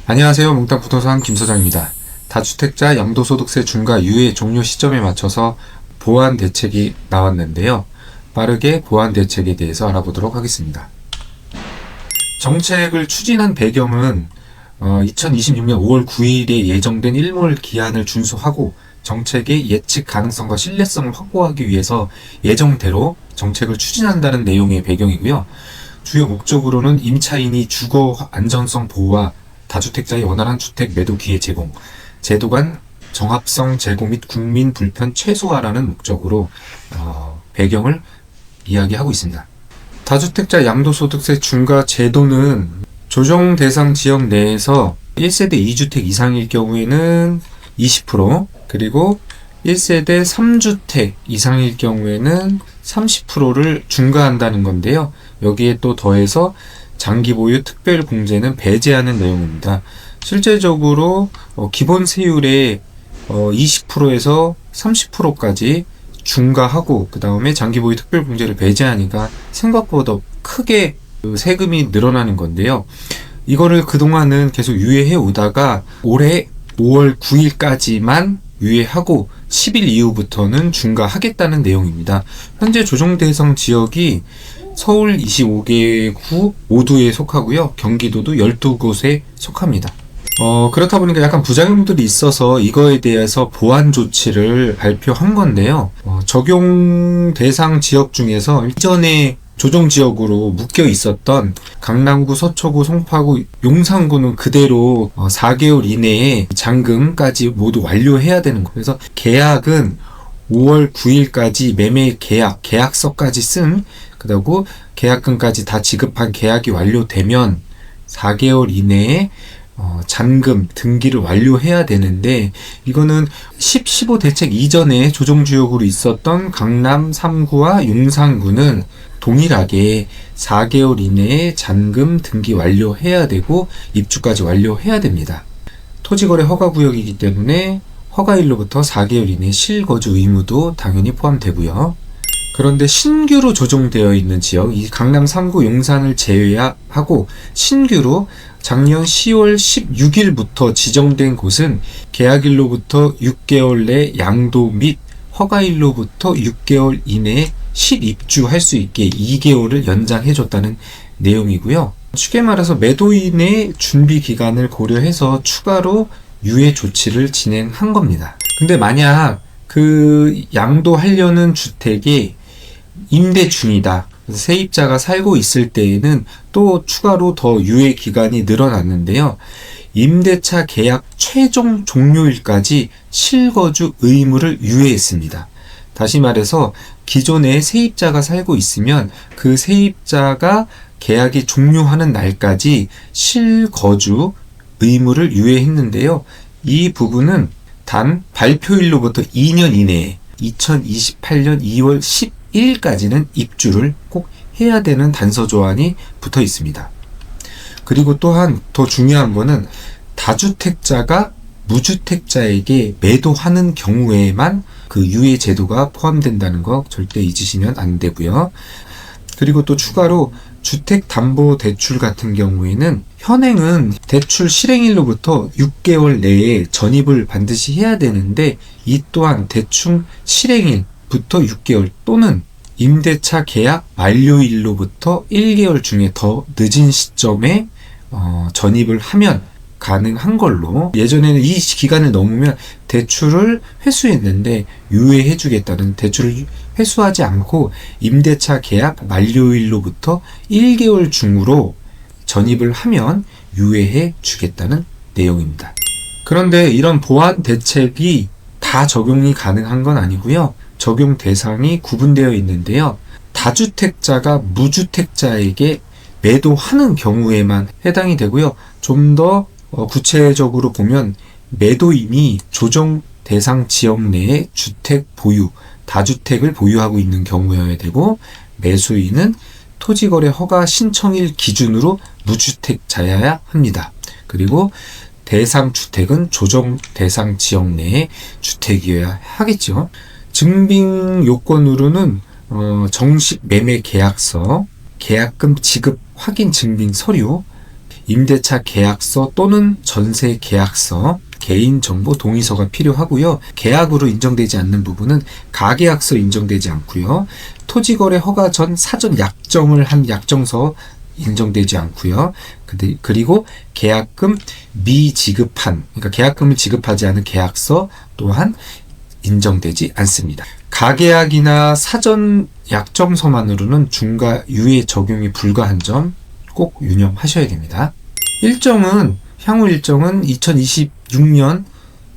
안녕하세요. 몽땅 부동산 김소장입니다. 다주택자 양도소득세 중과 유예 종료 시점에 맞춰서 보완 대책이 나왔는데요. 빠르게 보완 대책에 대해서 알아보도록 하겠습니다. 정책을 추진한 배경은 2026년 5월 9일에 예정된 일몰 기한을 준수하고 정책의 예측 가능성과 신뢰성을 확보하기 위해서 예정대로 정책을 추진한다는 내용의 배경이고요. 주요 목적으로는 임차인이 주거 안전성 보호와 다주택자의 원활한 주택 매도 기회 제공, 제도 간 정합성 제고 및 국민 불편 최소화라는 목적으로 배경을 이야기하고 있습니다. 다주택자 양도소득세 중과 제도는 조정 대상 지역 내에서 1세대 2주택 이상일 경우에는 20%, 그리고 1세대 3주택 이상일 경우에는 30%를 중과한다는 건데요. 여기에 또 더해서 장기 보유 특별 공제는 배제하는 내용입니다. 실제적으로 기본 세율의 20%에서 30%까지 중과하고 그 다음에 장기 보유 특별 공제를 배제하니까 생각보다 크게 세금이 늘어나는 건데요. 이거를 그동안은 계속 유예해 오다가 올해 5월 9일까지만 유예하고 10일 이후부터는 중과하겠다는 내용입니다. 현재 조정 대상 지역이 서울 25개구 모두에 속하고요. 경기도도 12곳에 속합니다. 그렇다 보니까 약간 부작용들이 있어서 이거에 대해서 보완 조치를 발표한 건데요. 적용 대상 지역 중에서 이전에 조정 지역으로 묶여 있었던 강남구, 서초구, 송파구, 용산구는 그대로 4개월 이내에 잔금까지 모두 완료해야 되는 거예요. 그래서 계약은 5월 9일까지 매매 계약서까지 쓴, 그리고 계약금까지 다 지급한 계약이 완료되면 4개월 이내에 잔금 등기를 완료해야 되는데, 이거는 15 대책 이전에 조정지역으로 있었던 강남 3구와 용산구는 동일하게 4개월 이내에 잔금 등기 완료해야 되고 입주까지 완료해야 됩니다. 토지거래 허가구역이기 때문에 허가일로부터 4개월 이내 실거주 의무도 당연히 포함되고요. 그런데 신규로 조정되어 있는 지역, 이 강남 3구 용산을 제외하고 신규로 작년 10월 16일부터 지정된 곳은 계약일로부터 6개월 내 양도 및 허가일로부터 6개월 이내에 실입주할 수 있게 2개월을 연장해줬다는 내용이고요. 쉽게 말해서 매도인의 준비 기간을 고려해서 추가로 유예 조치를 진행한 겁니다. 근데 만약 그 양도하려는 주택이 임대 중이다, 세입자가 살고 있을 때에는 또 추가로 더 유예 기간이 늘어났는데요. 임대차 계약 최종 종료일까지 실거주 의무를 유예했습니다. 다시 말해서 기존에 세입자가 살고 있으면 그 세입자가 계약이 종료하는 날까지 실거주 의무를 유예했는데요. 이 부분은 단 발표일로부터 2년 이내에 2028년 2월 11일까지는 입주를 꼭 해야 되는 단서 조항이 붙어 있습니다. 그리고 또한 더 중요한 거는 다주택자가 무주택자에게 매도하는 경우에만 그 유예 제도가 포함된다는 거 절대 잊으시면 안 되고요. 그리고 또 추가로 주택담보대출 같은 경우에는 현행은 대출 실행일로부터 6개월 내에 전입을 반드시 해야 되는데, 이 또한 대충 실행일부터 6개월 또는 임대차 계약 만료일로부터 1개월 중에 더 늦은 시점에 전입을 하면 가능한 걸로, 예전에는 이 기간을 넘으면 대출을 회수했는데 유예해주겠다는, 대출을 회수하지 않고 임대차 계약 만료일로부터 1개월 중으로 전입을 하면 유예해 주겠다는 내용입니다. 그런데 이런 보완 대책이 다 적용이 가능한 건 아니고요. 적용 대상이 구분되어 있는데요. 다주택자가 무주택자에게 매도하는 경우에만 해당이 되고요. 좀 더 구체적으로 보면 매도인이 조정 대상 지역 내에 주택 보유, 다주택을 보유하고 있는 경우여야 되고, 매수인은 토지거래 허가 신청일 기준으로 무주택자여야 합니다. 그리고 대상 주택은 조정 대상 지역 내의 주택이어야 하겠죠. 증빙 요건으로는 정식 매매 계약서, 계약금 지급 확인 증빙 서류, 임대차 계약서 또는 전세 계약서, 개인정보 동의서가 필요하고요. 계약으로 인정되지 않는 부분은 가계약서 인정되지 않고요. 토지거래 허가 전 사전 약정을 한 약정서 인정되지 않고요. 그리고 계약금 미지급한, 그러니까 계약금을 지급하지 않은 계약서 또한 인정되지 않습니다. 가계약이나 사전 약정서만으로는 중과 유예 적용이 불가한 점 꼭 유념하셔야 됩니다. 향후 일정은 2026년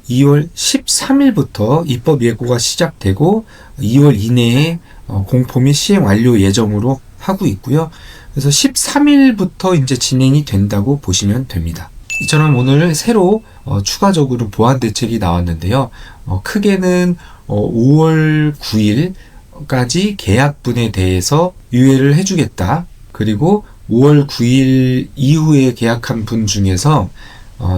2월 13일부터 입법 예고가 시작되고 2월 이내에 공포 및 시행 완료 예정으로 하고 있고요. 그래서 13일부터 이제 진행이 된다고 보시면 됩니다. 이처럼 오늘 새로 추가적으로 보완 대책이 나왔는데요. 크게는 5월 9일까지 계약분에 대해서 유예를 해주겠다. 그리고 5월 9일 이후에 계약한 분 중에서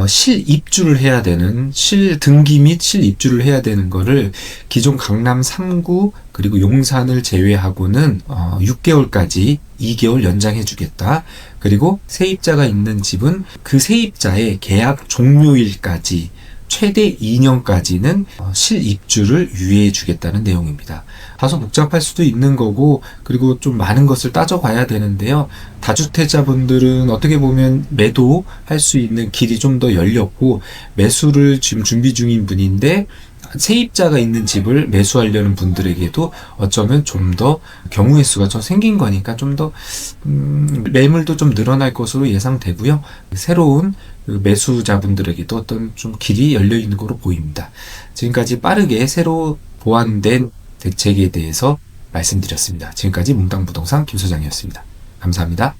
실입주를 해야 되는, 실등기 및 실입주를 해야 되는 거를 기존 강남 3구 그리고 용산을 제외하고는 6개월까지 2개월 연장해 주겠다. 그리고 세입자가 있는 집은 그 세입자의 계약 종료일까지 최대 2년까지는 실입주를 유예해 주겠다는 내용입니다. 다소 복잡할 수도 있는 거고, 그리고 좀 많은 것을 따져봐야 되는데요. 다주택자분들은 어떻게 보면 매도할 수 있는 길이 좀 더 열렸고, 매수를 지금 준비 중인 분인데 세입자가 있는 집을 매수하려는 분들에게도 어쩌면 좀 더 경우의 수가 좀 생긴 거니까 좀 더 매물도 좀 늘어날 것으로 예상되고요. 새로운 매수자분들에게도 어떤 좀 길이 열려 있는 것으로 보입니다. 지금까지 빠르게 새로 보완된 대책에 대해서 말씀드렸습니다. 지금까지 몽땅부동산 김 소장이었습니다. 감사합니다.